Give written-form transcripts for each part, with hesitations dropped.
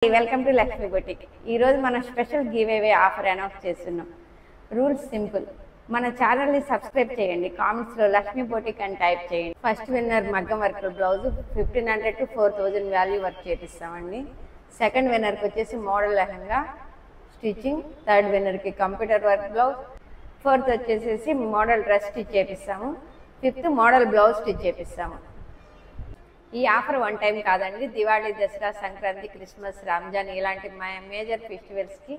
Welcome to Lakshmi boutique. ఈరోజు మనం special giveaway offer announce చేస్తున్నాం. Rules simple. మన ఛానల్ని సబ్స్క్రైబ్ చేయండి. కామెంట్స్లో లక్ష్మీ బొటిక్ అని టైప్ చేయండి. ఫస్ట్ విన్నర్ మగ్గం work blouse 1500 to 4000 value work చేపిస్తామండి. సెకండ్ విన్నర్కి వచ్చేసి మోడల్ లెహంగా స్టిచ్చింగ్. థర్డ్ విన్నర్కి కంప్యూటర్ వర్క్ బ్లౌజ్. ఫోర్త్ వచ్చేసి మోడల్ డ్రెస్ స్టిచ్ చేపిస్తాము. ఫిఫ్త్ మోడల్ బ్లౌజ్ స్టిచ్ చేపిస్తాము. ఈ ఆఫర్ వన్ టైం కాదండి. దివాళీ, దసరా, సంక్రాంతి, క్రిస్మస్, రంజాన్ ఇలాంటి మేజర్ ఫెస్టివల్స్కి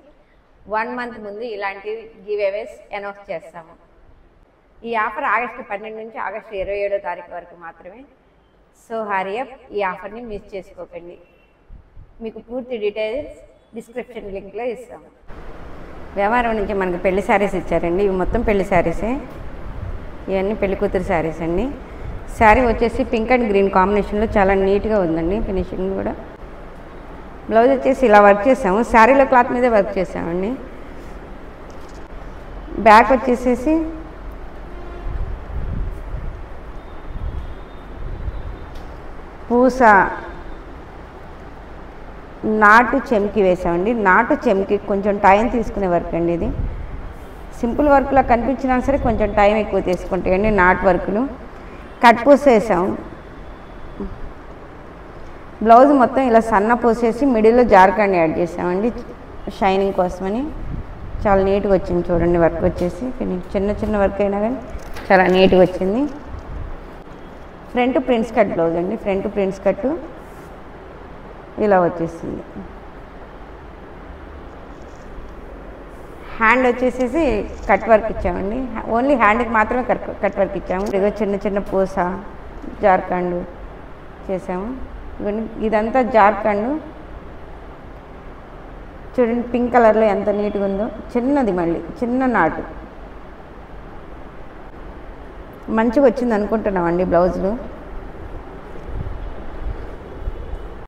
1 month ముందు ఇలాంటి గివ్ అవేస్ అనౌన్స్ చేస్తాము. ఈ ఆఫర్ ఆగస్టు 12 నుంచి ఆగస్టు 27వ తారీఖు వరకు మాత్రమే. సో హరీ అప్, ఈ ఆఫర్ని మిస్ చేసుకోకండి. మీకు పూర్తి డీటెయిల్స్ డిస్క్రిప్షన్ లింక్లో ఇస్తాము. వ్యవహారం నుంచి మనకి పెళ్లి శారీస్ ఇచ్చారండి. ఇవి మొత్తం పెళ్లి శారీసే. ఇవన్నీ పెళ్లి కూతురు శారీస్ అండి. శారీ వచ్చేసి పింక్ అండ్ గ్రీన్ కాంబినేషన్లో చాలా నీట్గా ఉందండి. ఫినిషింగ్ కూడా. బ్లౌజ్ వచ్చేసి ఇలా వర్క్ చేసాము. శారీలో క్లాత్ మీదే వర్క్ చేసామండి. బ్యాక్ వచ్చేసేసి పూస నాటు చెమ్కి వేసామండి. నాటు చెమ్కి కొంచెం టైం తీసుకునే వర్క్ అండి. ఇది సింపుల్ వర్క్లా కనిపించినా సరే కొంచెం టైం ఎక్కువ తీసుకుంటాయండి నాటు వర్క్లు. కట్ పూస వేసాము. బ్లౌజ్ మొత్తం ఇలా సన్న పూసేసి మిడిల్లో జార్ఖండ్ యాడ్ చేసామండి షైనింగ్ కోసమని. చాలా నీట్గా వచ్చింది చూడండి. వర్క్ వచ్చేసి చిన్న వర్క్ అయినా కానీ చాలా నీట్గా వచ్చింది. ఫ్రంట్ ప్రిన్స్ కట్ బ్లౌజ్ అండి. ఫ్రంట్ ప్రిన్స్ కట్ ఇలా వచ్చేసింది. హ్యాండ్ వచ్చేసేసి కట్ వర్క్ ఇచ్చామండి. ఓన్లీ హ్యాండ్కి మాత్రమే కట్ వర్క్ ఇచ్చాము. ఇదిగో చిన్న పూస జార్ఖండ్ చేసాము. ఇదంతా జార్ఖండ్ చూడండి. పింక్ కలర్లో ఎంత నీట్గా ఉందో. చిన్నది, మళ్ళీ చిన్న నాటు మంచిగా వచ్చింది అనుకుంటున్నామండి బ్లౌజులు.